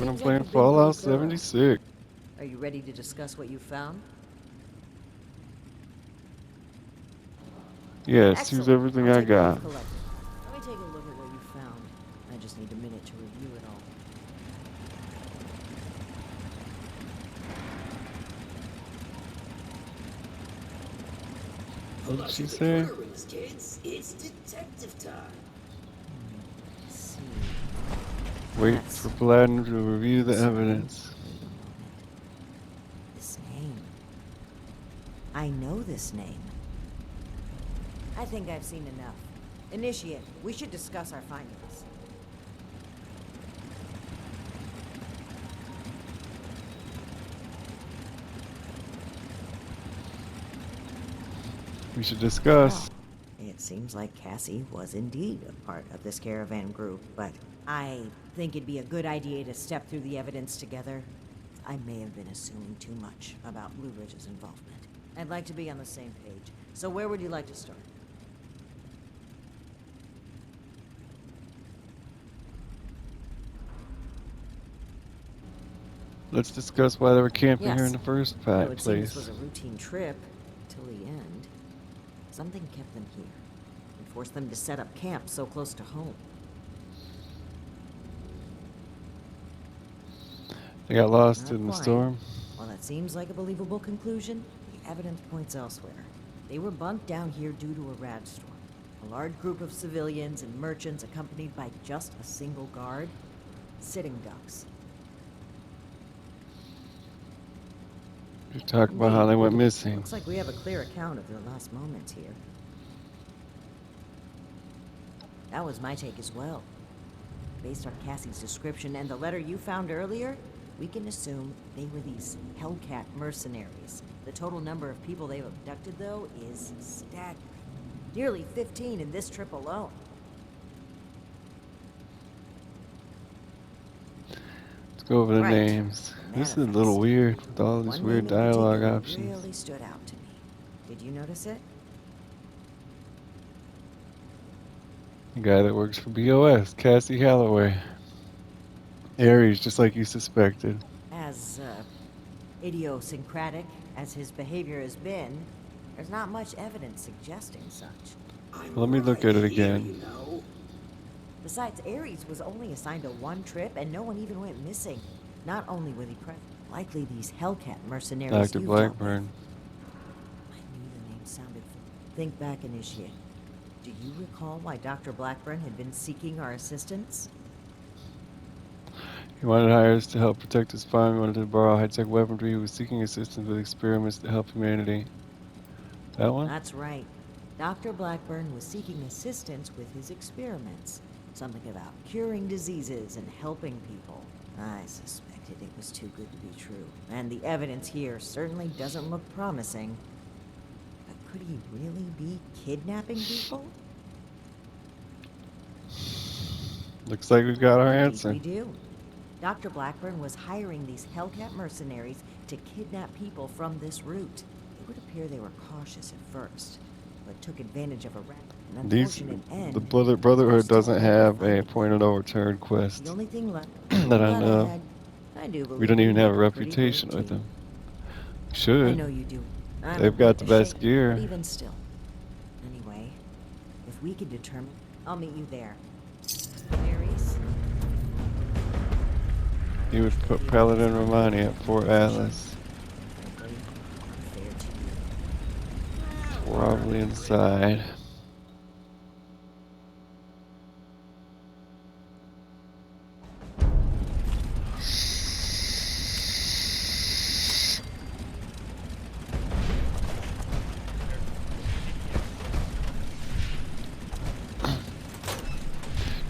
when I'm Seems like playing you've been pretty Fallout thorough. 76. Are you ready to discuss what you found? Yes, here's Excellent. everything I'll I take what got. you've collected. Let me take a look at what you found. I just need a minute to review it all. What Pull did out she your say? recorder rings, kids. It's detective time. Let's see. Wait That's for Platinum to review the concerning. evidence. Wait a moment. This name. I know this name. I think I've seen enough. Initiate, we should discuss our findings. We should Well, discuss. it seems like Cassie was indeed a part of this caravan group, but I think it'd be a good idea to step through the evidence together. I may have been assuming too much about Blue Ridge's involvement. I'd like to be on the same page. So where would you like to start? Let's discuss why they were camping here in Yes. the first It would seem this was place. a routine trip till the end. Something kept them here and forced them to set up camp so close to home. They got lost Not in the quite. storm. While that seems like a believable conclusion, the evidence points elsewhere. They were bunked down here due to a rad storm. A large group of civilians and merchants accompanied by just a single guard. Sitting ducks. You talk about how Indeed. they went missing. Looks like we have a clear account of their last moments here. That was my take as well. Based on Cassie's description and the letter you found earlier, we can assume they were these Hellcat mercenaries. The total number of people they've abducted, though, is staggering. Nearly 15 in this trip alone. Let's go over the Right. names. The This is a little manifest. weird with all this One weird name in dialogue particular options. really stood out to me. Did you notice it? The guy that works for BOS, Cassie Halloway. Aries, just like you suspected. As idiosyncratic as his behavior has been, there's not much evidence suggesting such. I'm Let me look right at it here, again. you know. Besides, Ares was only assigned to one trip, and no one even went missing. Not only was he present, likely these Hellcat mercenaries Dr. you've dealt with. Blackburn. I knew the name sounded familiar. Think back, Initiate. Do you recall why Dr. Blackburn had been seeking our assistance? He wanted hires to help protect his farm. He wanted to borrow high-tech weaponry. He was seeking assistance with experiments to help humanity. That one? That's right. Dr. Blackburn was seeking assistance with his experiments. Something about curing diseases and helping people. I suspected it was too good to be true. And the evidence here certainly doesn't look promising. But could he really be kidnapping people? Looks like we've got our Indeed answer. we do. Dr. Blackburn was hiring these Hellcat mercenaries to kidnap people from this route. It would appear they were cautious at first, but took advantage of an These, unfortunate end. the Brotherhood Still doesn't hope to have find a them. point of no return quest The only thing left that I that know. had, I do believe We don't even we have a make pretty great reputation with team. them. I Should. know you do. I'm They've a got bit the best ashamed, gear. but even still. Anyway, if we could determine, I'll meet you there. Ares? He would put Paladin Romani at Fort Atlas. Frankly, unfair to you. Probably inside.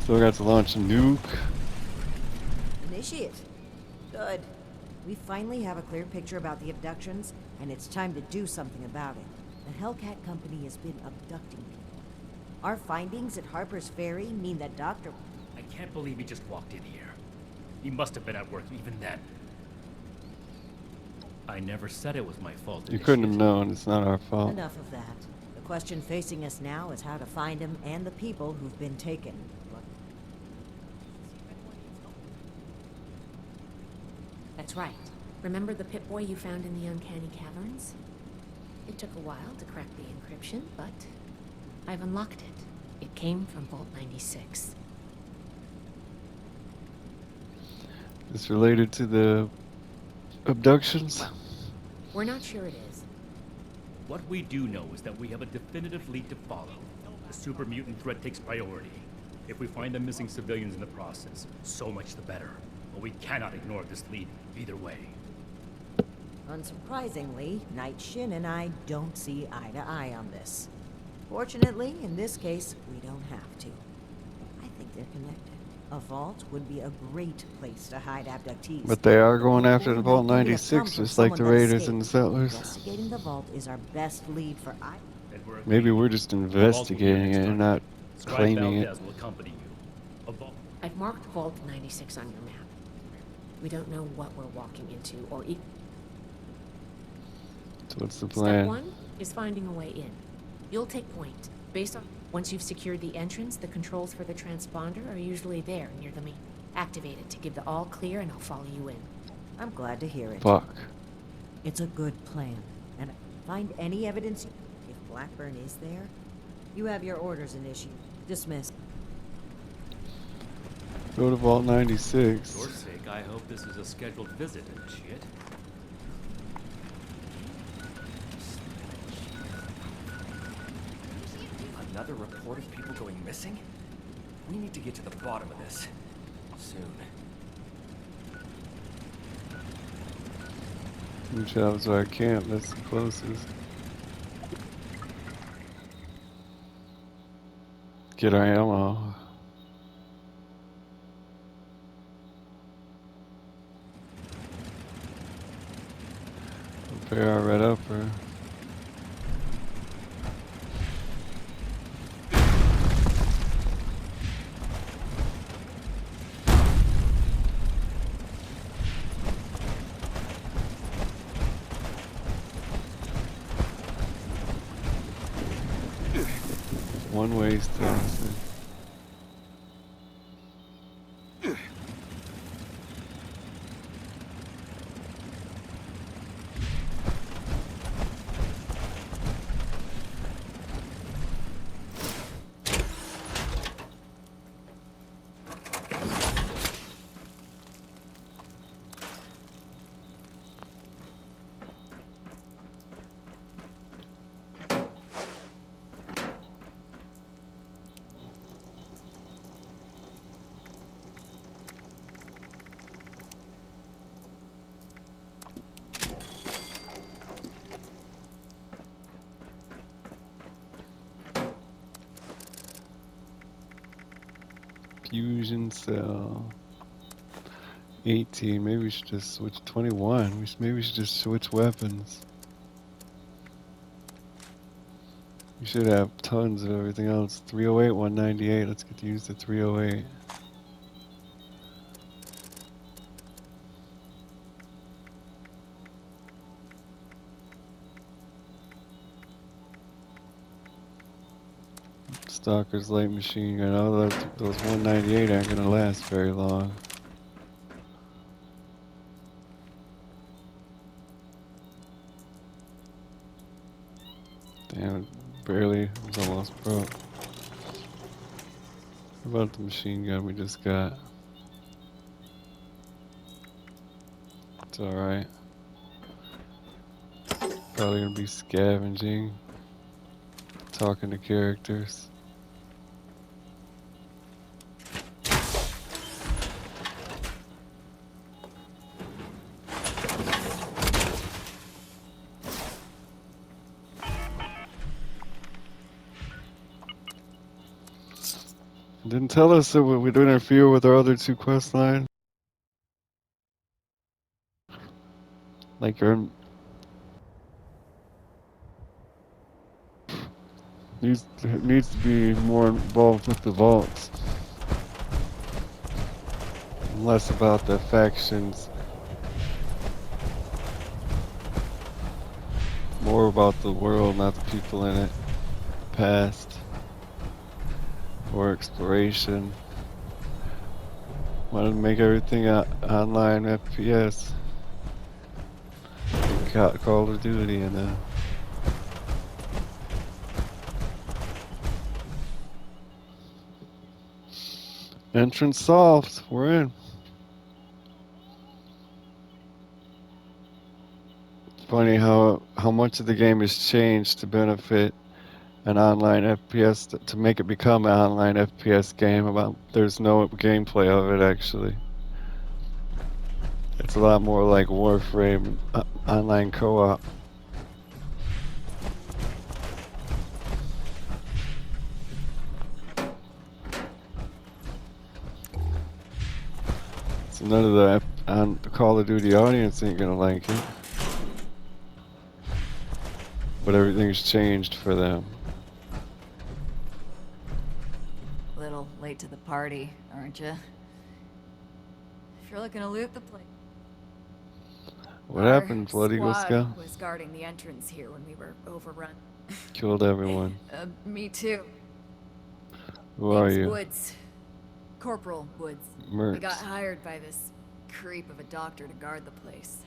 Still got to launch a nuke. Initiate. Good. We finally have a clear picture about the abductions, and it's time to do something about it. The Hellcat Company has been abducting people. Our findings at Harper's Ferry mean that Dr. I can't believe he just walked in here. He must have been at work even then. I never said it was my fault. You couldn't have Initiate. known. It's not our fault. Enough of that. The question facing us now is how to find him and the people who've been taken. That's right. Remember the Pip-Boy you found in the Uncanny Caverns? It took a while to crack the encryption, but I've unlocked it. It came from Vault 96. It's related to the abductions. We're not sure it is. What we do know is that we have a definitive lead to follow. The super mutant threat takes priority. If we find the missing civilians in the process, so much the better. But we cannot ignore this lead either way. Unsurprisingly, Night Shin and I don't see eye to eye on this. Fortunately, in this case, we don't have to. I think they're connected. A vault would be a great place to hide abductees. But they are going after the People Vault might have come 96, from just like the someone that Raiders and the escaped. Settlers. Investigating the vault is our best lead for I. Maybe we're just investigating it and not claiming it. Valdez will accompany you. A vault. I've marked Vault 96 on your map. We don't know what we're walking into or So what's the Step plan? 1 is finding a way in. You'll take point. Based on once you've secured the entrance, the controls for the transponder are usually there near the main. Activate it to give the all clear and I'll follow you in. I'm glad to hear it. Fuck. It's a good plan. And find any evidence. If Blackburn is there, you have your orders initiated. Dismissed. Go to Vault 96. For your sake, I hope this is a scheduled visit, initiate. Another report of people going missing? We need to get to the bottom of this. Soon. New travels our camp, that's the closest. Get our ammo. Prepare our red upper. One way still. Fusion cell. 18. Maybe we should just switch 21. Maybe we should just switch weapons. We should have tons of everything else. 308, 198. Let's get to use the 308. Stalker's light machine gun. Oh, those 198 aren't gonna last very long. Damn it, barely. It was almost broke. What about the machine gun we just got? It's alright. Probably gonna be scavenging. Talking to characters. Didn't tell us that we would interfere with our other two quest lines. Like our needs to be more involved with the vaults. Less about the factions. More about the world, not the people in it. Past. Or exploration. Want to make everything online FPS. Call of Duty and then. Entrance solved. We're in. Funny how much of the game has changed to benefit an online FPS to make it become an online FPS game. About there's no gameplay of it actually. It's a lot more like Warframe online co-op. So none of the on the Call of Duty audience ain't gonna like it. But everything's changed for them. Little late to the party, aren't you? If you're looking to loot the place. What happened, Blood Eagle Scout? Was guarding the entrance here when we were overrun. Killed everyone. Me too. Who are Name's you? Woods. Corporal Woods. Mercs. We got hired by this creep of a doctor to guard the place.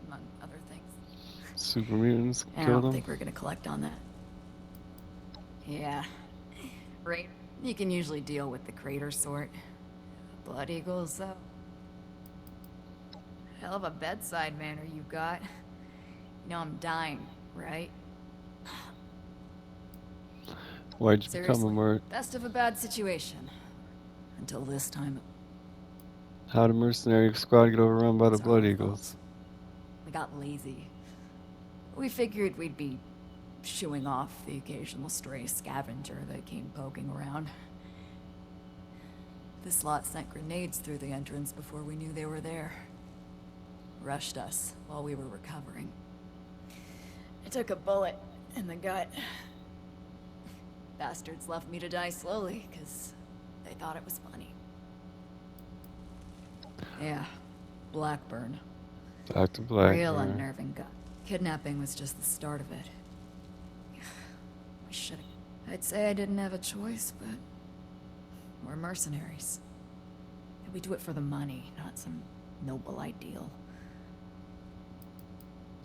Among other things. Super mutants I killed don't him? think we're gonna collect on that. Yeah. Right. You can usually deal with the crater sort. Blood Eagles, though. Hell of a bedside manner you got. You know I'm dying, right? Why'd you Seriously, become a merc? best of a bad situation. Until this time. How'd a mercenary squad get overrun by the It's our Blood own Eagles? fault. We got lazy. We figured we'd be shooing off the occasional stray scavenger that came poking around. This lot sent grenades through the entrance before we knew they were there. Rushed us while we were recovering. I took a bullet in the gut. Bastards left me to die slowly, because they thought it was funny. Yeah, Blackburn. Dr. Black. Real unnerving guy. Kidnapping was just the start of it. We should. I'd say I didn't have a choice, but we're mercenaries. And we do it for the money, not some noble ideal.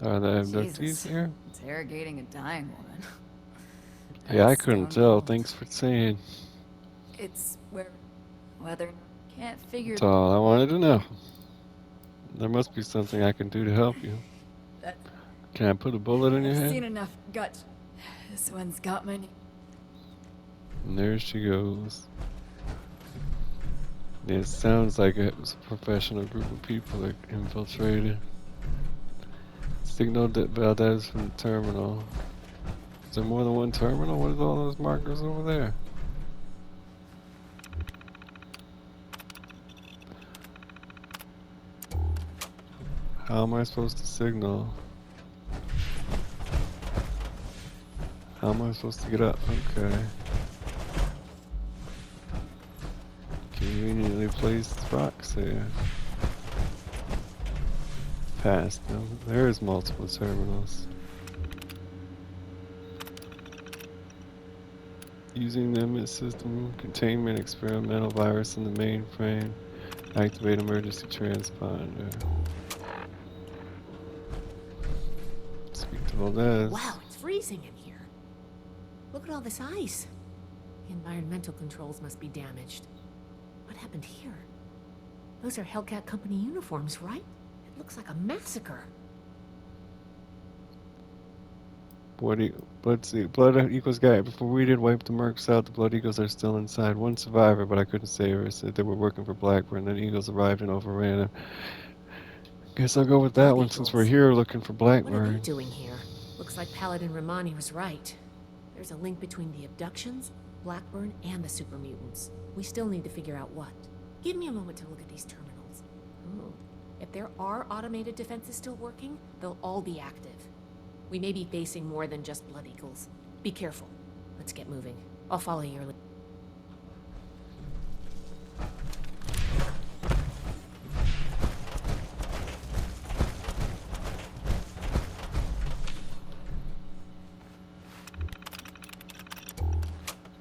Are the abductees Jesus, here? interrogating a dying woman. Yeah, I That's couldn't stone tell. cold. Thanks for saying. It's where whether can't figure That's all I wanted to know. There must be something I can do to help you. that. Can I put a bullet in your I've seen head? enough gut. This one's got my. And there she goes. Yeah, it sounds like it was a professional group of people that infiltrated. Signal that Valdez from the terminal. Is there more than one terminal? What are all those markers over there? How am I supposed to signal? How am I supposed to get up? Okay. Conveniently placed rocks here. Past them. There's multiple terminals. Using the MIT system, containment experimental virus in the mainframe. Activate emergency transponder. Speak to Valdez. Wow, it's freezing in here. Look at all this ice. The environmental controls must be damaged. What happened here? Those are Hellcat Company uniforms, right? It looks like a massacre. Blood Eagles guy. Before we did wipe the mercs out, the Blood Eagles are still inside. One survivor, but I couldn't save her. Said they were working for Blackburn. Then Eagles arrived and overran him. Guess I'll go with that Blood one since we're Eagles. here looking for What are they Blackburn. doing here? Looks like Paladin Romani was right. There's a link between the abductions, Blackburn, and the super mutants. We still need to figure out what. Give me a moment to look at these terminals. Oh. If there are automated defenses still working, they'll all be active. We may be facing more than just Blood Eagles. Be careful. Let's get moving. I'll follow your lead.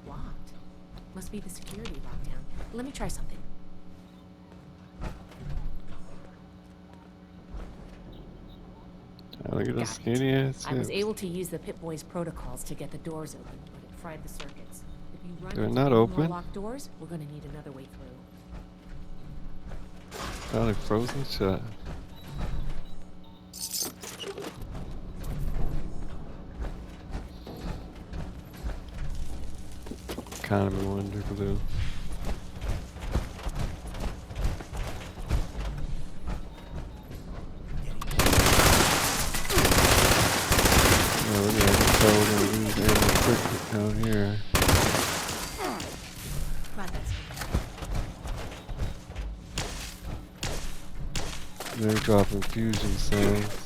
Locked. Must be the security lockdown. Let me try something. Look at those Got it. skinny ass I was hips. able to use the Pip-Boy's protocols to get the doors open, but it fried the circuits. If you run They're into not any more open. locked doors, we're gonna need another way through. Probably frozen shut. Economy wonder glue. Oh, look at that. I can tell we're gonna lose animal quick down here. Glad that's They're dropping fusion cells.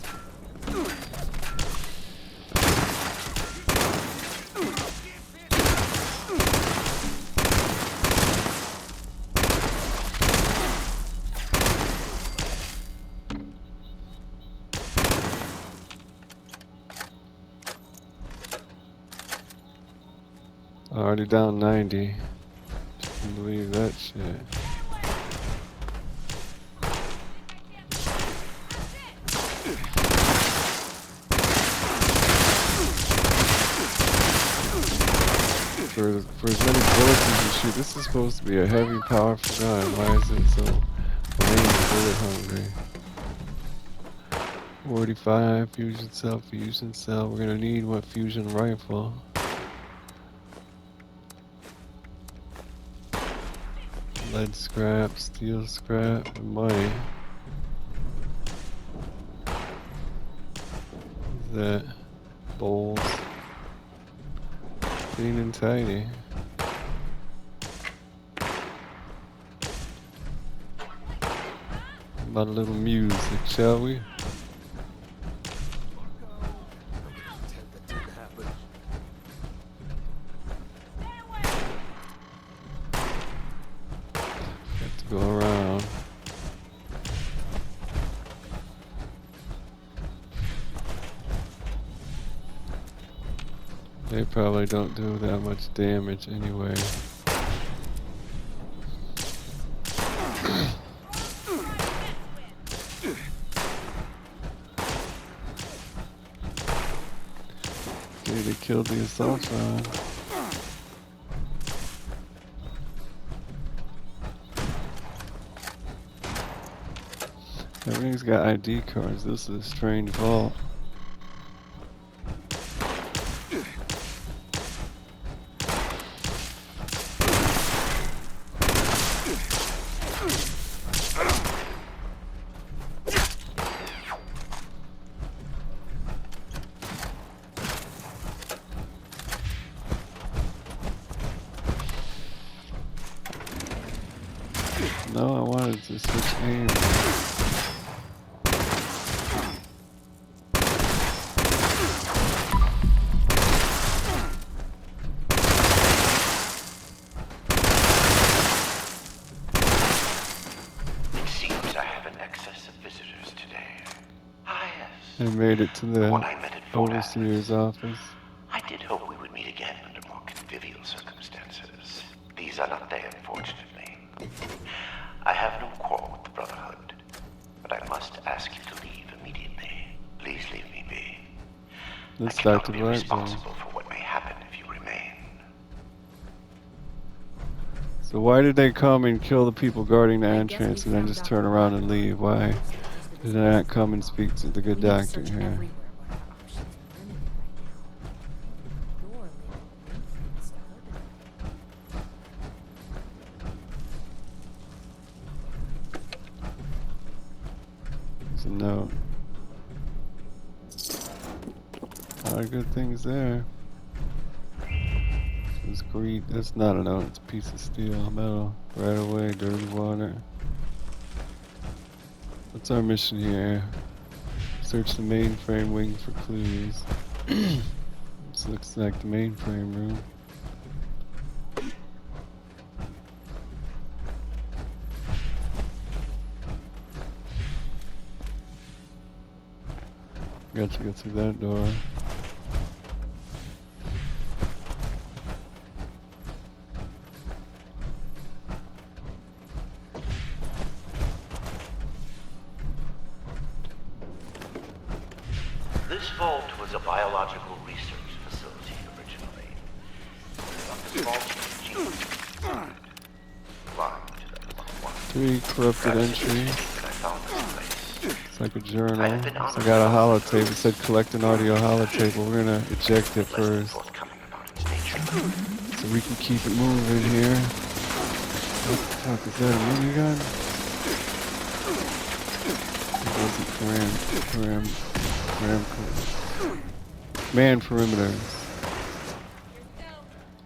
Already down 90. Can't believe that shit. For as many bullets as you shoot, this is supposed to be a heavy, powerful gun. Why is it so lame and bullet hungry? 45 fusion cell, fusion cell. We're gonna need what fusion rifle? Lead scrap, steel scrap, and money. What's that? Bowls. Clean and tidy. About a little music, shall we? Got to go around. They probably don't do that much damage anyway. Okay, they killed the assaultron. Everything's got ID cards. This is a strange vault. No, I wanted to switch aim. It seems I have an excess of visitors today. Ah, I yes. made it to the One I met at Fort overseer's Atlas. office. I did hope we would meet again under more convivial circumstances. These are not they, unfortunately. I have no quarrel with the Brotherhood, but I must ask you to leave immediately. Please leave me be. That's I cannot Dr. be Blackburn. responsible for what may happen if you remain. So why did they come and kill the people guarding the I guess entrance we and then found just Dr. turn around and Blackburn. leave? Why did they not come and speak to the good We need to doctor search here? everywhere, but our options are limited right now. Door labeled entrance to open. There's a note. A lot of good things there. It's greed. That's not a note. It's a piece of steel, metal. Right away, dirty water. What's our mission here? Search the mainframe wing for clues. This looks like the mainframe room. Got to go through that door. This vault was a biological research facility originally. This vault climbed to the one. 3 corrupted entry. I found this place. It's like a journal. So I got a holotape. It said collect an audio holotape, but we're gonna eject it first. Forthcoming about its nature. So we can keep it moving here. What the fuck is that, a minigun? It wasn't man perimeters.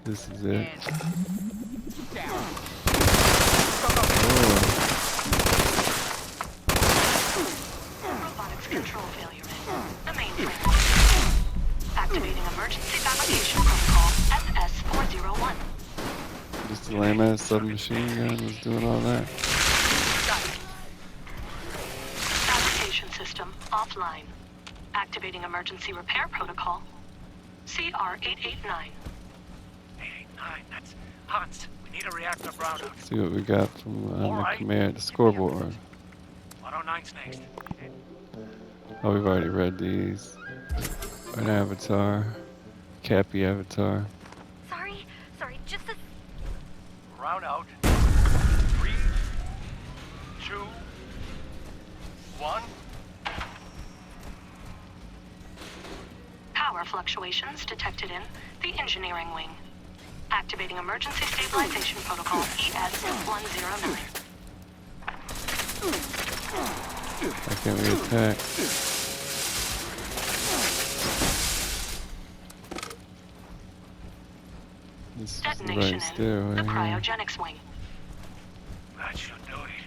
This is it. Robotics control failure in the mainframe. Activating emergency fabrication protocol SS-401. Just the lame-ass submachine gun was doing all that. Fabrication system offline. Activating emergency repair protocol CR-889. 889, that's Hans. We need a reactor brownout. See what we got from the command, the scoreboard. 109's next. Oh, we've already read these. An avatar. Cappy avatar. Sorry, just a... Brownout. 3, 2, 1. Power fluctuations detected in the engineering wing. Activating emergency stabilization protocol ES-109. Why can't we attack? This is the Detonation right in stairway the here. cryogenics wing. That should do it.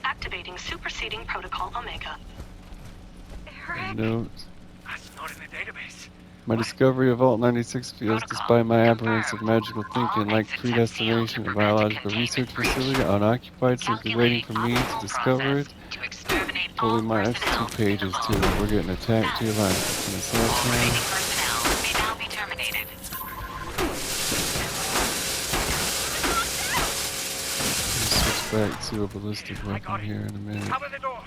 Activating superseding protocol Omega. Notes. That's not in the database. My discovery of Vault 96 feels, despite my aberrance of magical thinking, like predestination, a biological research facility unoccupied, simply waiting for me to discover it. Fully my that's 2 pages too. We're getting attacked to your life. Can I say that? Switch back to a ballistic weapon here in a minute. Cover the door.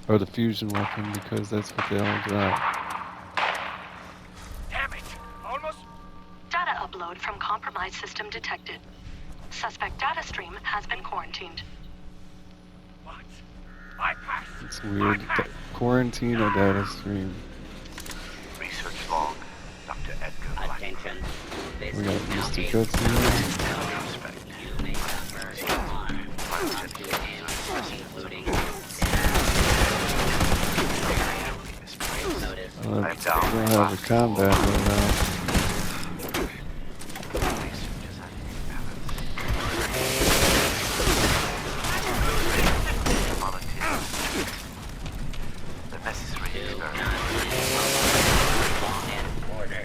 Or the fusion weapon, because that's what they all got. Damn it. Almost. Data upload from compromised system detected. Suspect data stream has been quarantined. What? Bypass. It's weird. Quarantine a data stream. Research log, Dr. Edgar Attention. This We got is now Mr. a Gutsy here. Suspect. You may suffer harm, including notice. We don't have the combat right now. The necessary Do experiment. not law and order.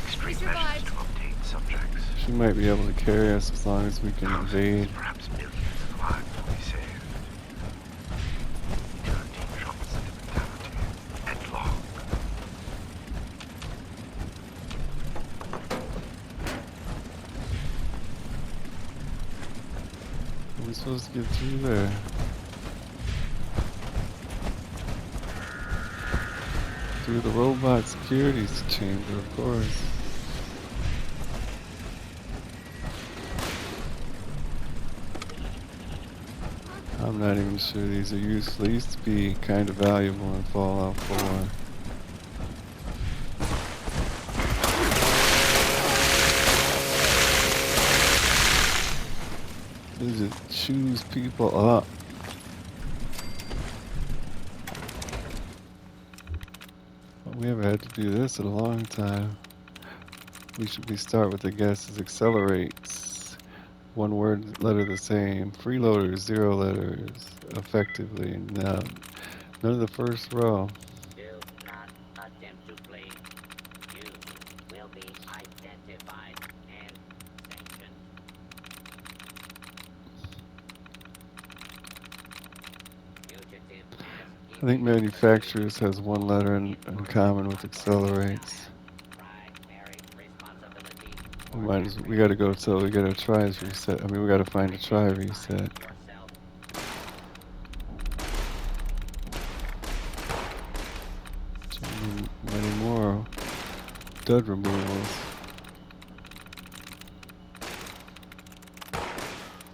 Extreme measures to obtain subjects. She might be able to carry us as long as we can invade. Perhaps millions of lives will be saved. Eternity trumps sentimentality. Endlong. Are we supposed to get through there? Through the robot security chamber, of course. I'm not even sure these are useful. They used to be kind of valuable in Fallout 4. They just choose people up. We haven't had to do this in a long time. We start with the guesses. Accelerates. One word, letter the same. Freeloaders, 0 letters. Effectively. None of the first row. Do not attempt to flee. You will be identified and sanctioned. Fugitive I think manufacturers has 1 letter in common with accelerates. primary responsibility We gotta go till we get a tries reset. I mean, we gotta find a try reset. yourself. Many more dud removals.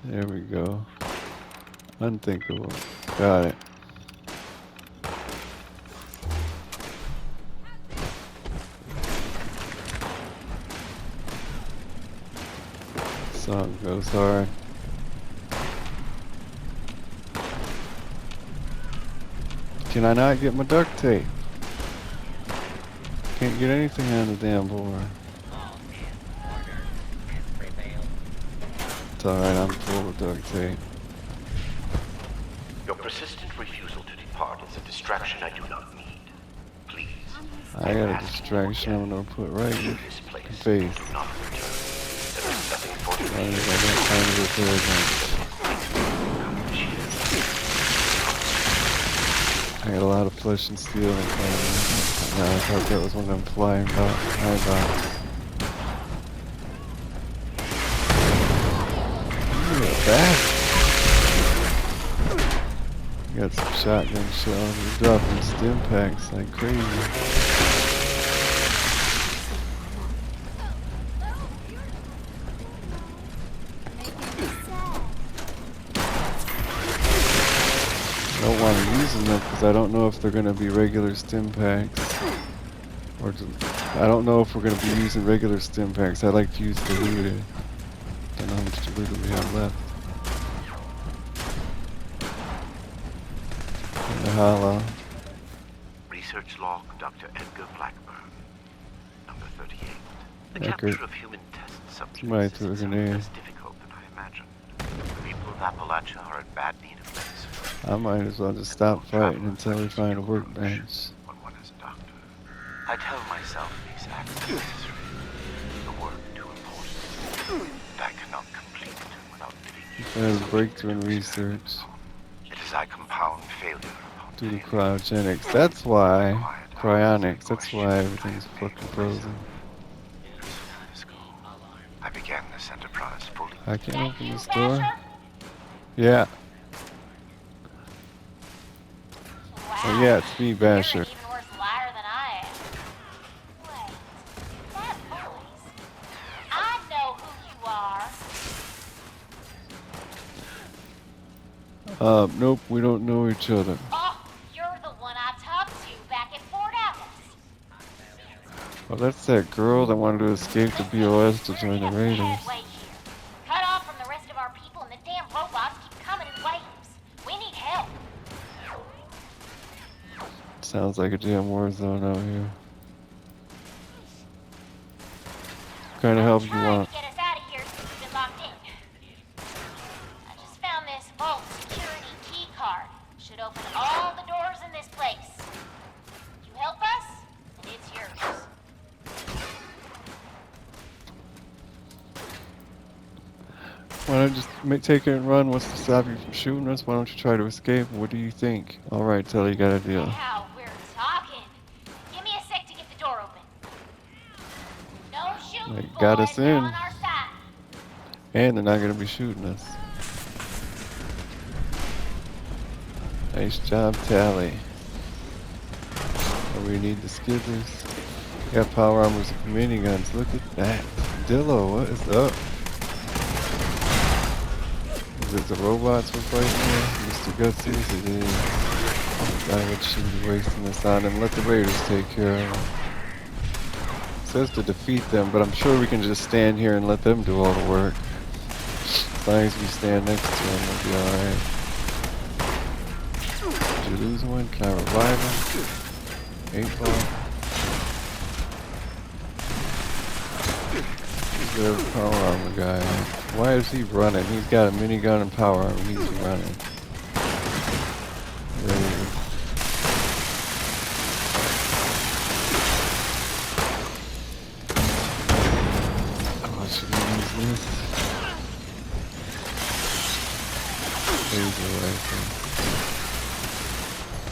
There we go. Unthinkable. Got it. Song goes hard. Can I not get my duct tape? Can't get anything on the damn board. It's alright, I'm full of duct tape. Your persistent refusal to depart is a distraction I do not need. Please. I got a distraction I'm gonna put right in Leave this place. the face. Do not return. There is nothing for you As long as I don't find a repair gun. I got a lot of flesh and steel in front of me. No, I thought that was one of them flying bots. Bastard. Got some shotgun shells. We're dropping stim packs like crazy. I don't want to use them though because I don't know if they're going to be regular stim packs. Or I don't know if we're going to be using regular stim packs. I like to use diluted. Don't know how much diluted we have left. Hollow. Research log, Dr. Edgar Blackburn. Number 38. The Edgar. capture of human test subjects Somebody is threw a itself grenade. less difficult than I imagined. The people of Appalachia are in bad need of medicine. I might as well just stop fighting until we find a workbench. When one is a doctor, I tell myself these acts are necessary. The work too important. That I cannot complete without living If there's a breakthrough in research It is I compound failure upon due to failure. cryogenics. That's why. Cryonics. That's why everything's fucking frozen. I began this enterprise fully. I can't open this door. Yeah. Oh yeah, it's me, Basher. You're an even worse liar than I am. Wait, that voice. I know who you are. Nope, we don't know each other. Oh, you're the one I talked to back at Fort Atlas. Well, that's that girl that wanted to escape the BOS to join the Raiders. Headway here. Cut off from the rest of our people and the damn robots keep coming in waves. We need help. Sounds like a damn war zone out here. What kind of help you Trying want? to get us out of here since we've been locked in. I just found this vault security key card. Should open all the doors in this place. You help us, and it's yours. Why don't you just take it and run? What's to stop you from shooting us? Why don't you try to escape? What do you think? Alright, Telly, you got a deal. Now we're talking. Give me a sec to get the door open. No shooting, They got boys. us They're in. on our side. And they're not going to be shooting us. Nice job, Tally. Oh, we need the skippers. Got power armors and miniguns. Look at that. Dillo, what is up? Is it the robots we're fighting here? Mr. Gutsies? It is. I shouldn't be wasting this on them. Let the Raiders take care of them. It says to defeat them, but I'm sure we can just stand here and let them do all the work. As long as we stand next to them, we'll be alright. Did you lose one? Can I revive him? 8 ball. Who's the power armor guy? Why is he running? He's got a minigun and power armor. He's running. Raiders. Oh, should we use this? Laser rifle.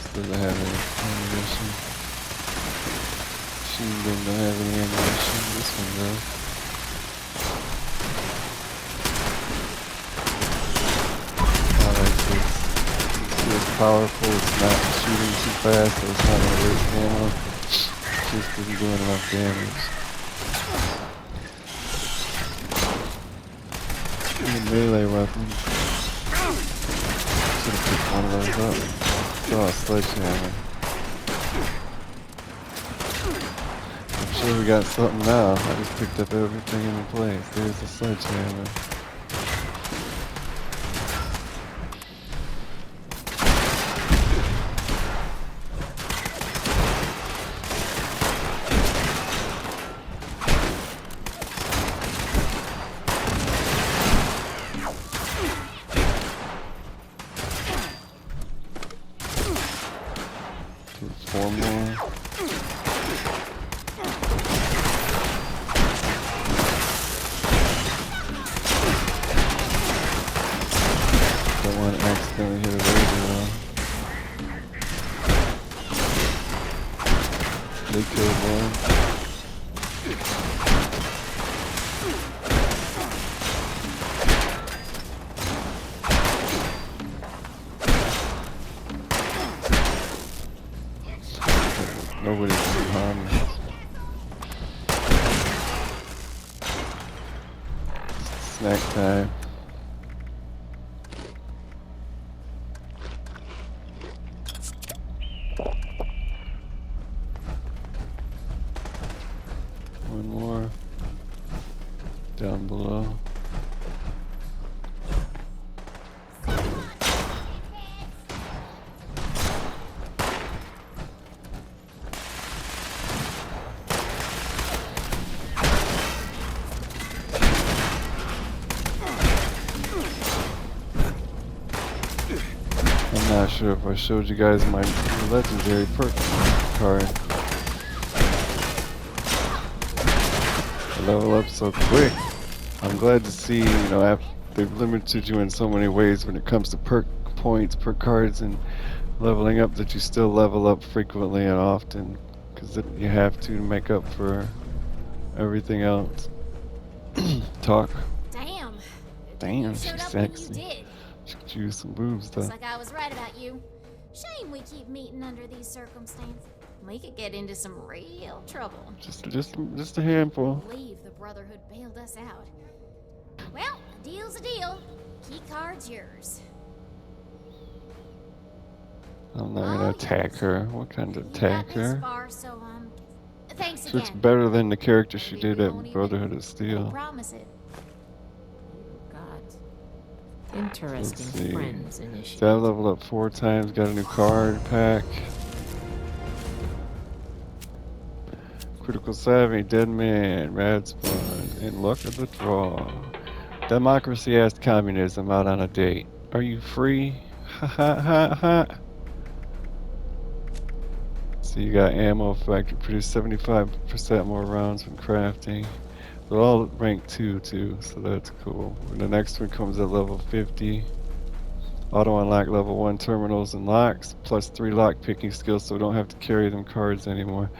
Still don't have any ammunition. Machine gun don't have any ammunition. This one does. I like this. Let's see if powerful, it's not shooting too fast, so it's not going to waste ammo. It just isn't doing enough damage. And melee weapon. Should have picked one of those up. Oh, a sledgehammer. I'm sure we got something now. I just picked up everything in place. There's the sledgehammer. Four more. Don't want to accidentally hit a radio. They killed one. Nobody can harm me. Snack time. One more. Down below. I'm not sure if I showed you guys my legendary perk card. I level up so quick. I'm glad to see, they've limited you in so many ways when it comes to perk points, perk cards, and leveling up, that you still level up frequently and often, because you have to make up for everything else. Talk. Damn. Damn, You she's showed up when you sexy. did. She could use some boobs though. Looks like I was right about you. Shame we keep meeting under these circumstances. We could get into some real trouble. Just a handful. Believe the Brotherhood bailed us out. Well, a deal's a deal. Key card's yours. I'm not gonna attack her. What kind of attack You got this her? far, so thanks So it's again. better than the character she Maybe did we at won't even Brotherhood of Steel. promise it. Got interesting see. friends initiative. So I leveled up 4 times, got a new card pack. Critical Savvy, Dead Man, Rad Spawn, and Luck of the Draw. Democracy asked communism out on a date. Are you free? Ha ha ha ha. So you got ammo factory, produce 75% more rounds when crafting. They're all rank 2 too, so that's cool. And the next one comes at level 50. Auto unlock level 1 terminals and locks, plus 3 lock picking skills, so we don't have to carry them cards anymore.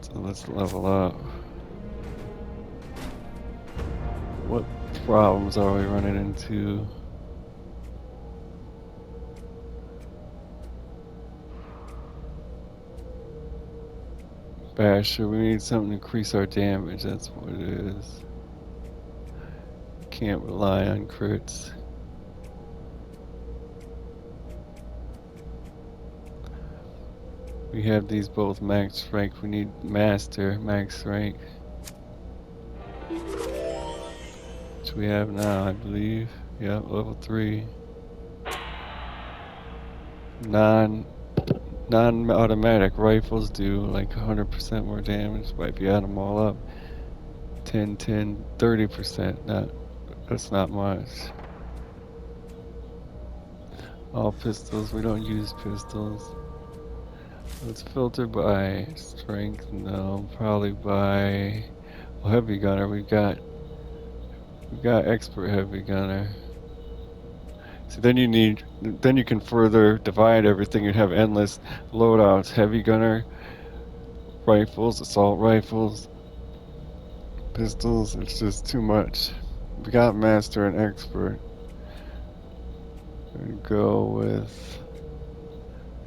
So let's level up. What problems are we running into? Basher, we need something to increase our damage, that's what it is. Can't rely on crits. We have these both max rank, we need master max rank. Which we have now, I believe. Yep, level 3. Non-automatic rifles do like 100% more damage, but if you add them all up, 10, 30%, that's not much. All pistols, we don't use pistols. Let's filter by strength, no, probably by heavy gunner. We got expert heavy gunner. So then you can further divide everything. You have endless loadouts, heavy gunner, rifles, assault rifles, pistols. It's just too much. we got master and expert. We're gonna go with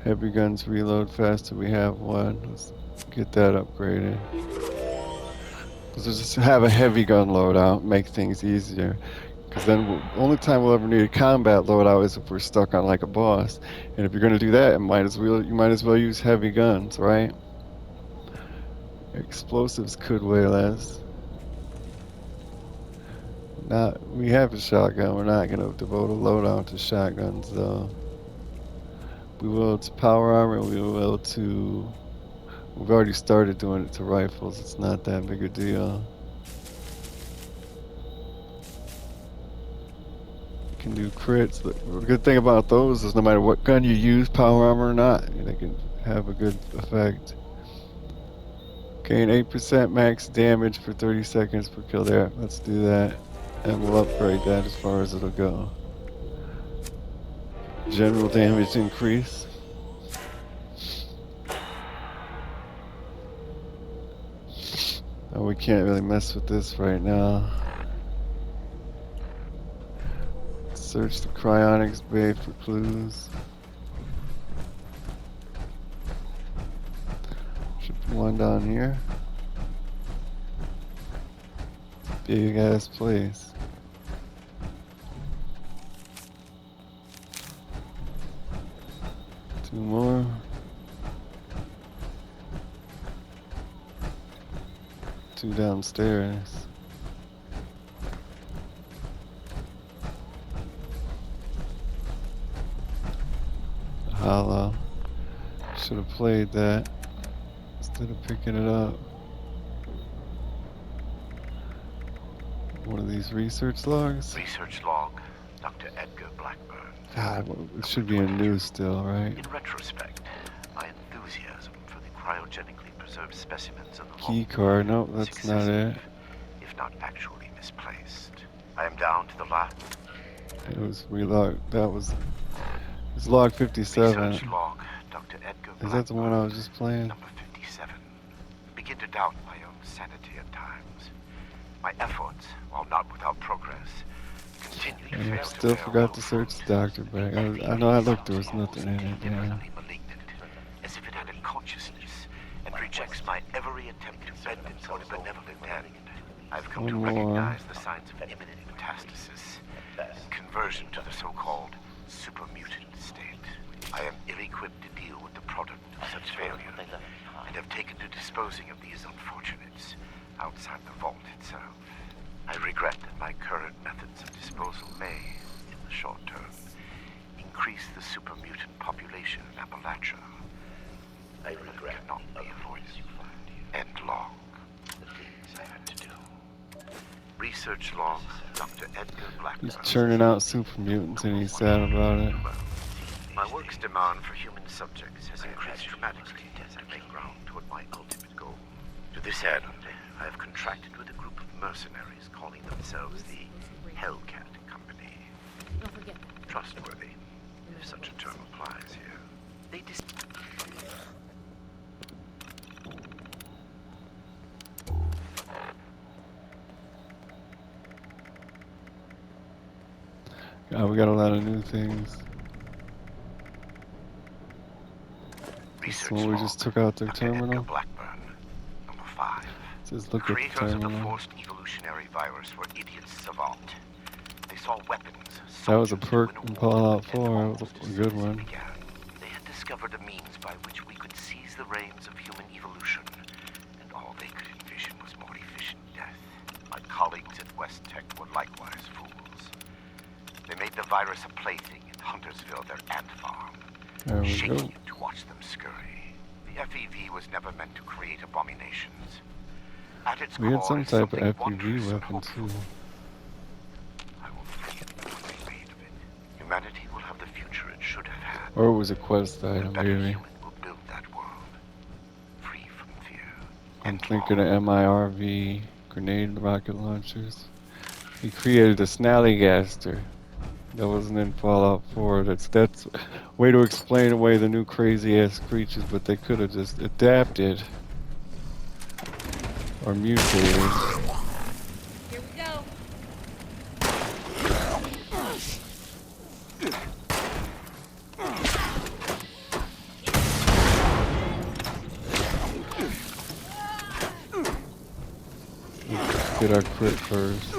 heavy guns reload faster. We have one. Let's get that upgraded. Let's just have a heavy gun loadout, make things easier. Because then only time we'll ever need a combat loadout is if we're stuck on like a boss. And if you're gonna do that, you might as well use heavy guns, right? Explosives could weigh less. We have a shotgun. We're not gonna devote a loadout to shotguns though. We will to power armor. We will to. We've already started doing it to rifles. It's not that big a deal. You can do crits. The good thing about those is no matter what gun you use, power armor or not, they can have a good effect. Gain 8% max damage for 30 seconds per kill. There, let's do that. And we'll upgrade that as far as it'll go. General damage increase. Oh, we can't really mess with this right now. Search the cryonics bay for clues. Should put one down here. Big ass place. Two more. Two downstairs. Hollow. Should have played that instead of picking it up. One of these research logs? Research log, Dr. Edgar Blackburn. God, it should be in news still, right? In retrospect, my enthusiasm for the cryogenically preserved specimens of the Key vault card, nope, was that's not it. excessive, if not actually misplaced. I am down to the last. It was relog. That was. It's log 57. Research log, Dr. Edgar Is that the one I was just playing? Number 57. Begin to doubt my own sanity at times. My efforts, while not without progress, continue to And I fail still to forgot to search the doctor bag. I know I looked, there was nothing in it. Yeah. infinitely malignant, as if it had a consciousness and rejects my every attempt to bend it toward a benevolent end. I've come to One more. recognize the signs of imminent metastasis, conversion to the so-called super mutant state. I am ill-equipped to deal with the product of such failure, and have taken to disposing of these unfortunates outside the vault itself. I regret that my current methods of disposal may, in the short term, increase the super mutant population in Appalachia. I regret not be avoided. End log. The things I had to do. Research log, Dr. Edgar Blackburn. He's churning out super mutants and he's sad about it. My work's demand for human subjects has increased dramatically as I make ground toward my ultimate goal. To this end, I have contracted with a group of mercenaries calling themselves the Hellcat Company. Don't forget. Trustworthy, if such a term applies here. They God, we got a lot of new things. This one we just took out their terminal. Blackburn. Number 5. It says look at the Creators of the terminal. forced evolutionary virus were idiots savant. They saw weapons. That was a soldiers, perk and in a Fallout war, and 4. It almost was as a good soon as it one. began, they had discovered a means by which we could seize the reins of human evolution, and all they could envision was more efficient death. My colleagues at West Tech were likewise fools. They made the virus a plaything in Huntersville, their ant farm, There we shaking go. it to watch them scurry. The FEV was never meant to create abominations. At its We had core some is type of something FPV wondrous and weapon hopeful. too. I will forget what they made of it. Humanity will have the future it should have had. Or it was a quest A item, better maybe. human will build that world, free from fear. I'm and thinking law. of MIRV grenade rocket launchers. He created a snallygaster that wasn't in Fallout 4. That's way to explain away the new crazy ass creatures, but they could have just adapted or mutated. Here we go. get our crit first.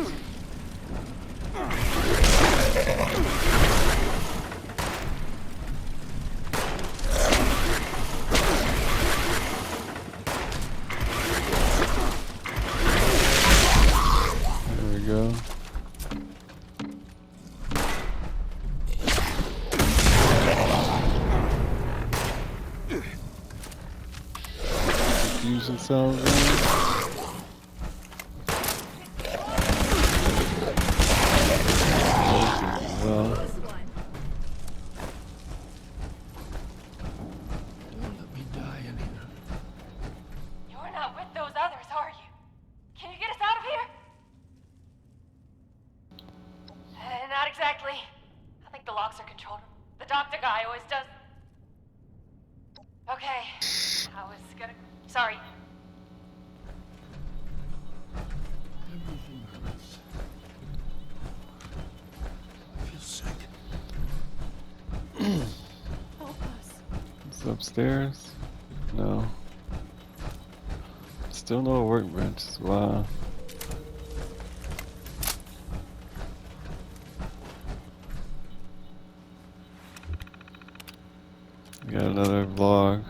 There we go. Fusion cells in. Well. Let me die in here. You're not with those others, are you? Can you get us out of here? Not exactly. I think the locks are controlled. The doctor guy always does. Okay. I was gonna... Sorry. Everything hurts. I feel sick. Help us. It's upstairs? No. Still no workbenches. Wow. Got another vlog.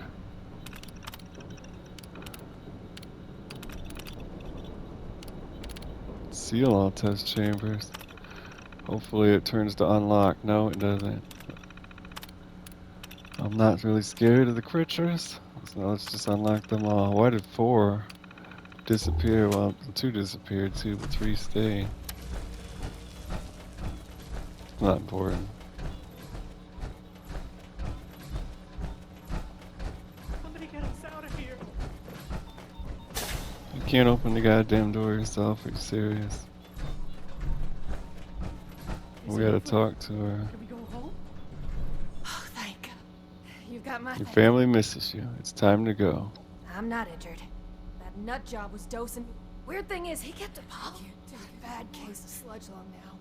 Seal all test chambers. Hopefully it turns to unlock. No, it doesn't. I'm not really scared of the creatures. So let's just unlock them all. Why did 4 disappear? Well, 2 disappeared too, but 3 stayed. Not important. Somebody get us out of here. You can't open the goddamn door yourself. Are you serious? We gotta talk to her. Can we go home? Oh, thank God. You got my Your thanks. family misses you. It's time to go. I'm not injured. That nut job was dosing. Weird thing is, he kept a bad case of sludge lung now.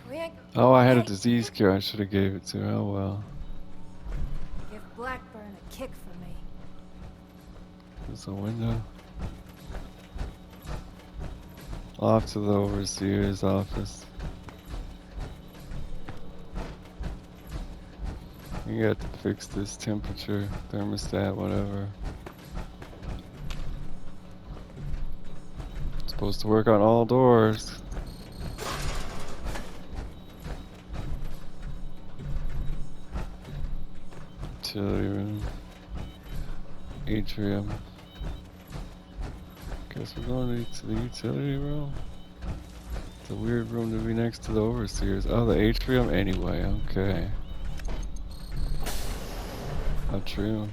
We ain't... Oh, I had a Hey, disease cure. I should have gave it to her. Oh well. Give Blackburn a kick for me. There's a window. Off to the overseer's office. You got to fix this temperature, thermostat, whatever. It's supposed to work on all doors. Utility room. Atrium. Guess we're going to the utility room. It's a weird room to be next to the overseers. Oh, the atrium anyway. Okay. How true.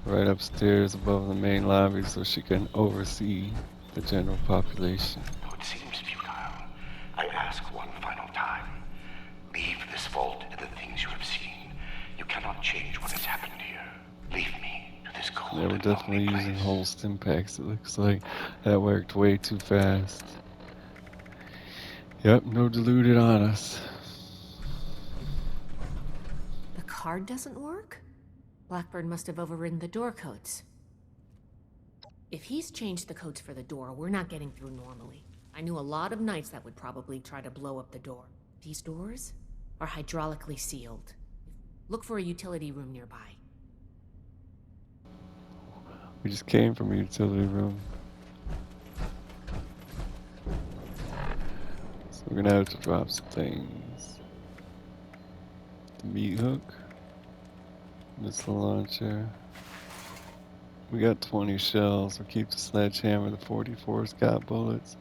Right upstairs above the main lobby so she can oversee the general population. Though it seems futile, I ask one final time. Leave this vault and the things you have seen. You cannot change what has happened here. Leave me to this cold They were and definitely lonely using place. whole stim packs, it looks like. That worked way too fast. Yep, no diluted on us. The card doesn't work? Blackburn must have overridden the door codes. If he's changed the codes for the door, we're not getting through normally. I knew a lot of knights that would probably try to blow up the door. These doors are hydraulically sealed. Look for a utility room nearby. We just came from a utility room. So we're gonna have to drop some things. The meat hook. Missile launcher. We got 20 shells. We'll keep the sledgehammer. The 44's got bullets.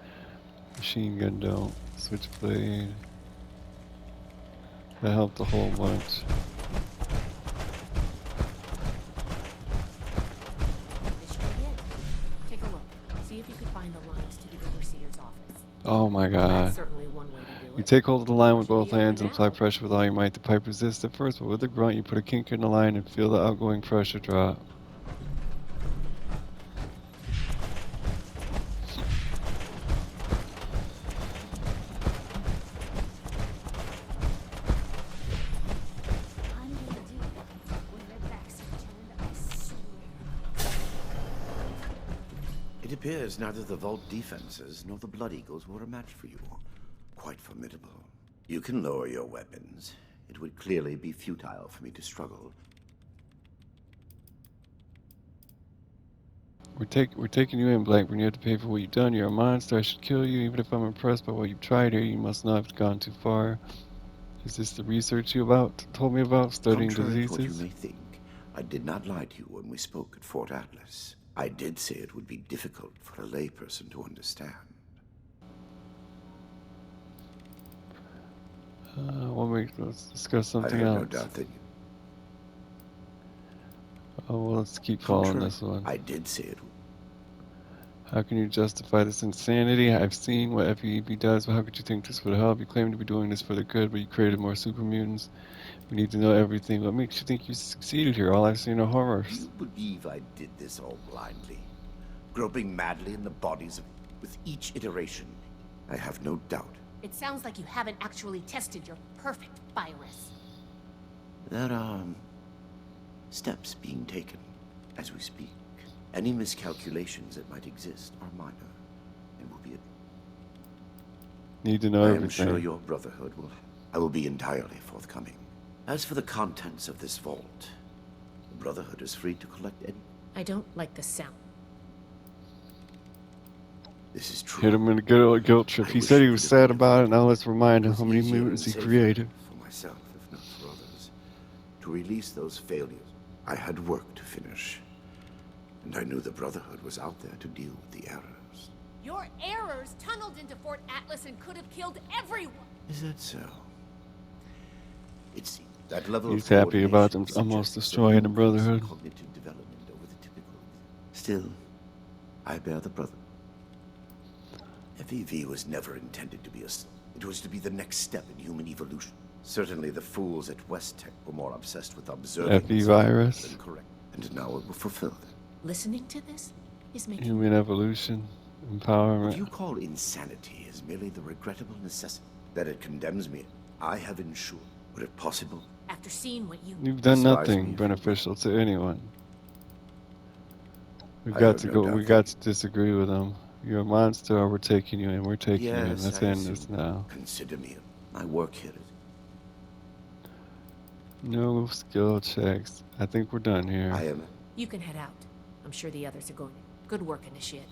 Machine gun don't. Switchblade. That helped a whole bunch. This should be it. Take a look. See if you could find the lines to the overseer's office. Oh my god. That's certainly one way to do You it. take hold of the line with both Should be hands and over apply now. pressure with all your might. The pipe resists at first, but with a grunt, you put a kink in the line and feel the outgoing pressure drop. I'm gonna do It appears neither the vault defenses nor the Blood Eagles were a match for you. Quite formidable. You can lower your weapons. It would clearly be futile for me to struggle. We're taking you in, Blackburn. You have to pay for what you've done. You're a monster. I should kill you. Even if I'm impressed by what you've tried here, you must not have gone too far. Is this the research you told me about, studying Contrary to what you diseases? may think, I did not lie to you when we spoke at Fort Atlas. I did say it would be difficult for a layperson to understand. Let's discuss something I have else. no doubt that Oh, well, let's keep following Contrary, this one. I did say it. How can you justify this insanity? I've seen what FEV does, but how could you think this would help? You claim to be doing this for the good, but you created more super mutants. We need to know everything. What makes you think you succeeded here? All I've seen are Do horrors. you believe I did this all blindly? Groping madly in the bodies with each iteration? I have no doubt. It sounds like you haven't actually tested your perfect virus. There are steps being taken as we speak. Any miscalculations that might exist are minor and will be. Need to know I am everything. sure your brotherhood will. I will be entirely forthcoming. As for the contents of this vault, the brotherhood is free to collect any. I don't like the sound. This is true. Hit him in a guilt trip. I He wish said he it was could sad have been about it. Now let's remind It him was how many easier mutants he and safer created. for myself, if not for others, to release those failures. I had work to finish, and I knew the Brotherhood was out there to deal with the errors. Your errors tunneled into Fort Atlas and could have killed everyone. Is that so? It seems that level He's of happy about them coordination almost suggests destroying an the increase in Brotherhood. Cognitive development over the typical. Still, I bear the brother. FEV was never intended to be it was to be the next step in human evolution. Certainly the fools at West Tech were more obsessed with observing FE virus. than correct. And now it will fulfill it. Listening to this is making Human evolution, What empowerment. you call insanity is merely the regrettable necessity that it condemns me. I have ensured. Would it possible? after seeing what you. You've done Besides nothing me. beneficial to anyone. We I got have to no go. doubt We that- got to disagree with him. You're a monster, or we're taking you in. We're taking you in. Yes, Let's I end assume. this now. Consider me. My work here is. No skill checks. I think we're done here. I am. You can head out. I'm sure the others are going. Good work, Initiate.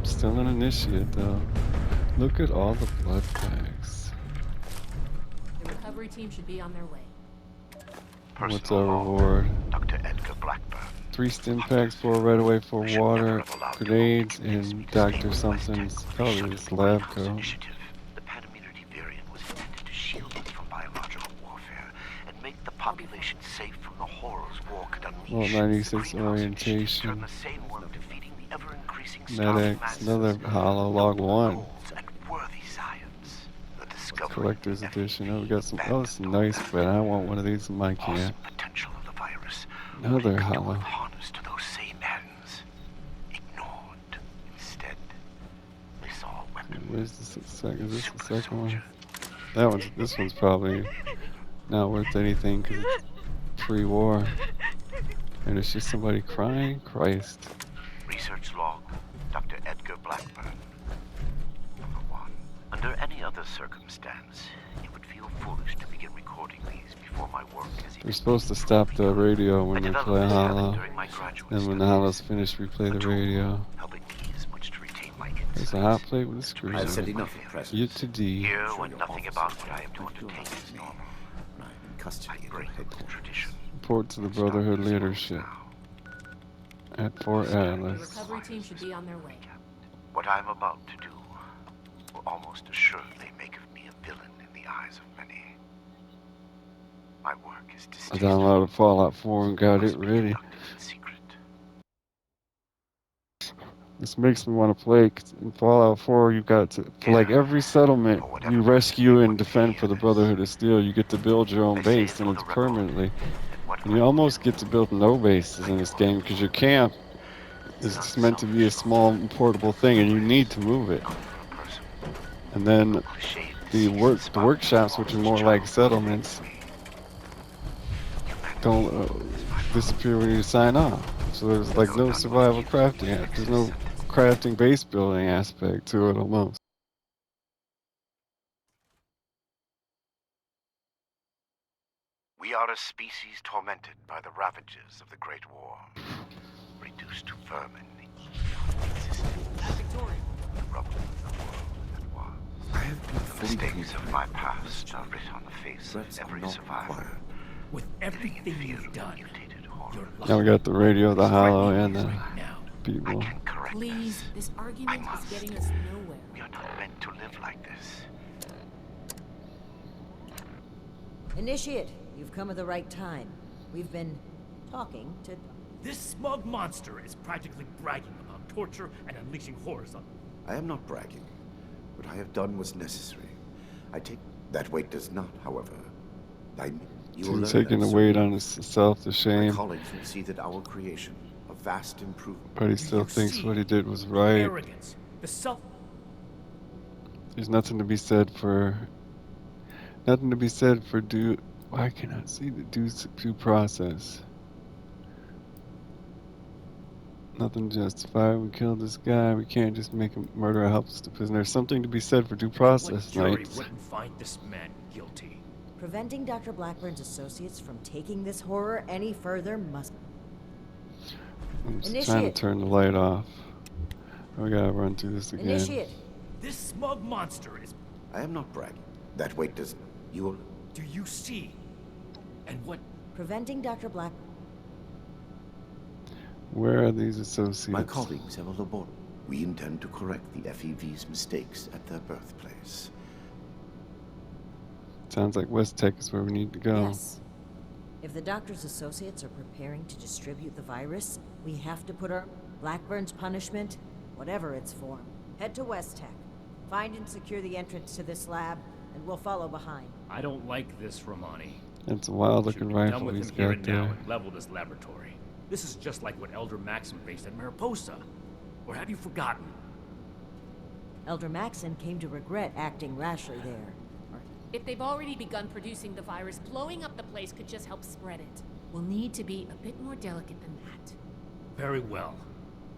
Still an initiate, though. Look at all the blood packs. The recovery team should be on their way. What's our reward? Dr. Edgar Blackburn. 3 stim packs, 4 right away, 4 water, grenades, and Dr. Something's probably his lab coat. Initiative. The Panimmunity variant was intended to shield us from biological warfare and make the population safe from the horrors war could unleash. Well, 96 Greenhouse emissions orientation. turn the same work to feeding the ever-increasing Medics, masses. another hollow log 1. Goals and worthy science. The discovery Collector's of edition. Oh, we FEV got some. Oh, it's abandoned nice, but I want one of these in my awesome camp. potential of the virus. Another What it could do hollow. if harnessed to those same ends. Ignored. Instead, they saw a weapon. Where's the second? Is this the second one? That one's. This one's probably not worth anything because it's pre-war, and it's just somebody crying. Christ. Research log, Dr. Edgar Blackburn. Number 1. Under any other circumstance, it would feel foolish to begin recording these before my work as We're supposed to stop the radio when I they developed play this habit hollow, during my graduate and when the studies. hollow's finished, we play A the tool radio. helping me as much to retain my There's a insights. hot plate with a screw I've in said it. enough at present. Get to D. Here, when nothing about what I am to undertake is normal, I break with tradition. Report to the Brotherhood leadership at Fort The Atlas. recovery team should be on their way. What I am about to do will almost assuredly make of me a villain in the eyes of many. My work is I distinct. downloaded Fallout 4 and got it ready. In secret. This makes me want to play. 'Cause in Fallout 4, you got to, for like every settlement you rescue and defend for the Brotherhood of Steel, you get to build your own base, and it's permanently. And you almost get to build no bases in this game because your camp is just meant to be a small portable thing, and you need to move it. And then the workshops, which are more like settlements, don't disappear when you sign off. So there's like no survival crafting. There's no crafting base building aspect to it almost. We are a species tormented by the ravages of the Great War, reduced to vermin, existence, the rubble of the world that was. I have been The fully mistakes of my past are written on the face of every survivor. With everything you've done, you're Now we got the radio, the hollow, and the people. Please, this argument is getting us nowhere. We are not meant to live like this. Initiate, you've come at the right time. We've been talking to... This smug monster is practically bragging about torture and unleashing horrors on... I am not bragging. What I have done was necessary. I take... That weight does not, however. You will He's learn taking that the weight soon. on himself, the My shame, colleagues will see that our creation, a vast improvement. but he still thinks what he did was right. Arrogance, the self... There's nothing to be said for due. Why can't I see the due process? Nothing justified. We killed this guy. We can't just make him murder a helpless prisoner. There's something to be said for due process, What jury Knights. wouldn't find this man guilty? Preventing Dr. Blackburn's associates from taking this horror any further must... I'm just trying to Initiate. turn the light off. We gotta run through this again. Initiate. This smug monster is... I am not bragging. That weight does... You will... Do you see? And what... Preventing Dr. Black... Where are these associates? My colleagues have a laboratory. We intend to correct the FEV's mistakes at their birthplace. Sounds like West Tech is where we need to go. Yes. If the doctor's associates are preparing to distribute the virus, we have to put our... Blackburn's punishment, whatever its form. Head to West Tech. Find and secure the entrance to this lab, and we'll follow behind. I don't like this, Romani. It's a wild looking Should be done rifle with he's him here got and now there. and level this laboratory. This is just like what Elder Maxim faced at Mariposa. Or have you forgotten? Elder Maxon came to regret acting rashly there. If they've already begun producing the virus, blowing up the place could just help spread it. We'll need to be a bit more delicate than that. Very well.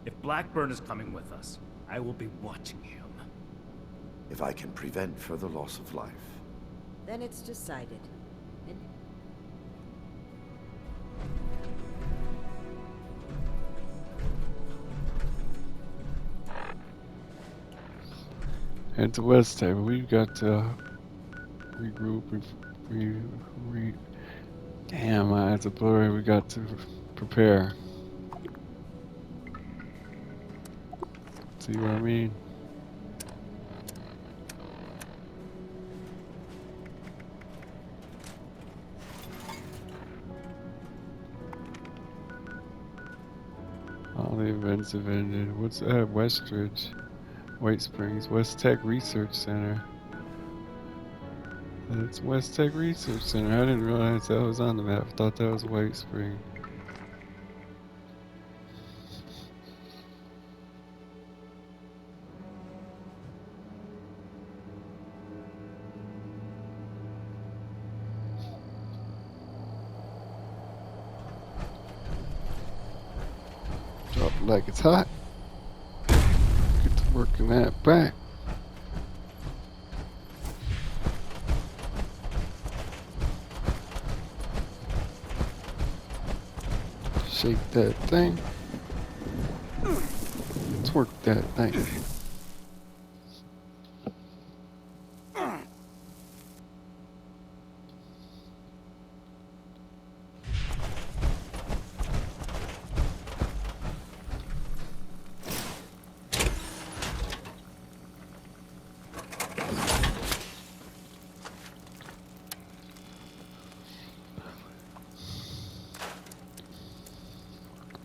If Blackburn is coming with us, I will be watching him. If I can prevent further loss of life. Then it's decided. And Head to West Tech. We've got to regroup. Damn, my eyes are blurry. We got to prepare. See what I mean? All the events have ended. What's that? Westridge. White Springs. West Tech Research Center. That's West Tech Research Center. I didn't realize that was on the map. I thought that was White Spring. Drop it like it's hot. Get to working that back. Shake that thing. Let's work that thing.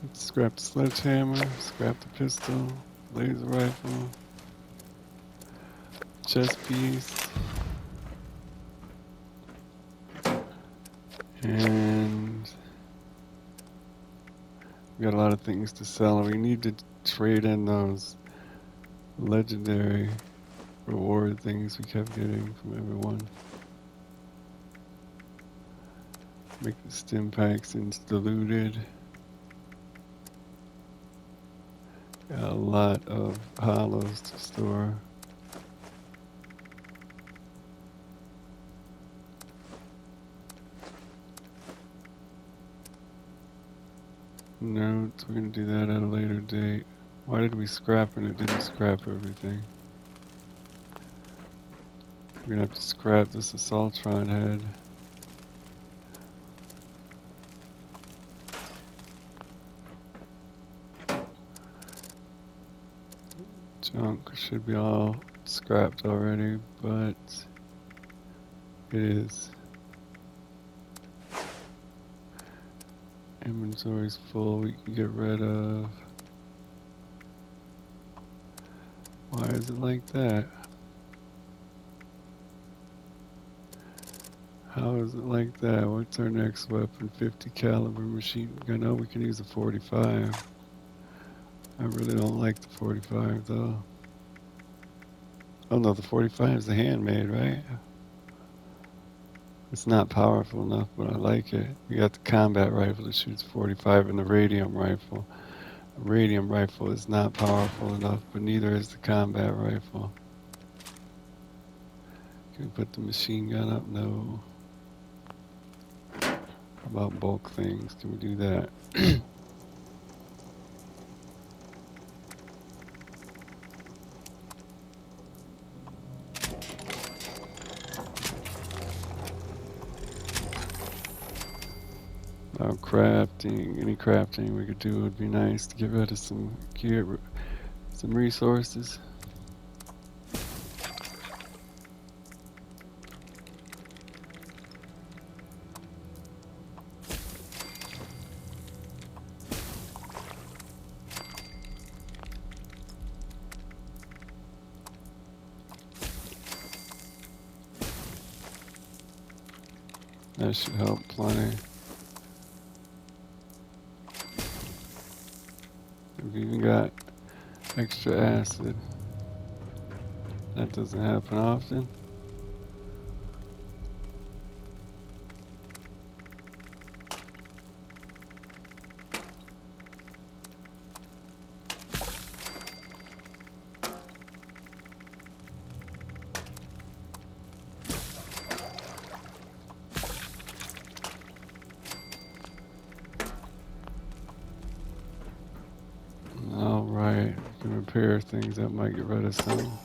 Let's scrap the sledgehammer, scrap the pistol, laser rifle, chest piece, and we got a lot of things to sell. We need to trade in those legendary reward things we kept getting from everyone. Make the stim packs diluted. Got a lot of hollows to store. No, we're gonna do that at a later date. Why did we scrap and it didn't scrap everything? We're gonna have to scrap this assaultron head. Junk should be all scrapped already, but it is. Inventory's full, we can get rid of. Why is it like that? How is it like that? What's our next weapon? 50 caliber machine gun. Oh, we can use a 45. I really don't like the 45 though. Oh no, the 45 is the handmade, right? It's not powerful enough, but I like it. We got the combat rifle that shoots 45 and the radium rifle. The radium rifle is not powerful enough, but neither is the combat rifle. Can we put the machine gun up? No. How about bulk things? Can we do that? About crafting, any crafting we could do would be nice to get rid of some gear, some resources. That should help plenty. We've even got extra acid. That doesn't happen often. Alright, we can repair things that might get rid of some.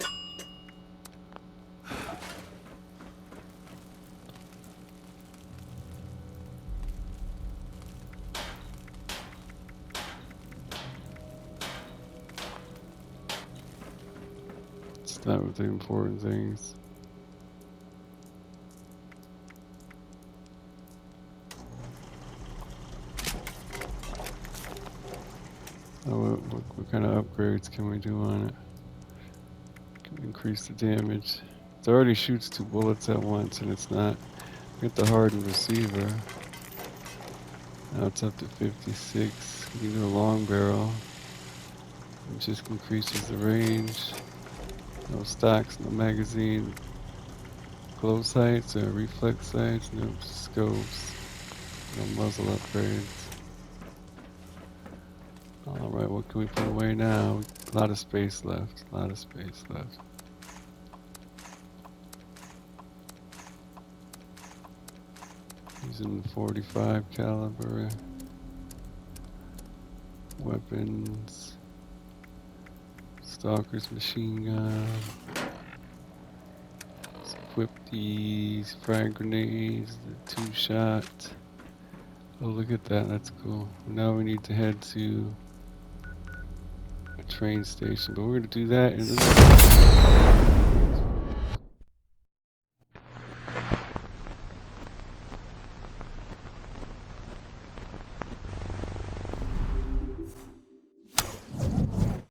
Start with the important things. Oh, what kind of upgrades can we do on it? Can we increase the damage? It already shoots 2 bullets at once and it's not. Get the hardened receiver. Now it's up to 56. We can do a long barrel. It just increases the range. No stocks, no magazine. Glow sights or reflex sights, no scopes. No muzzle upgrades. Alright, what can we put away now? A lot of space left. A lot of space left. Using the 45 caliber weapons. Stalker's machine gun. Let's equip these frag grenades, the 2-shot. Oh, look at that, that's cool. Now we need to head to a train station, but we're gonna do that in the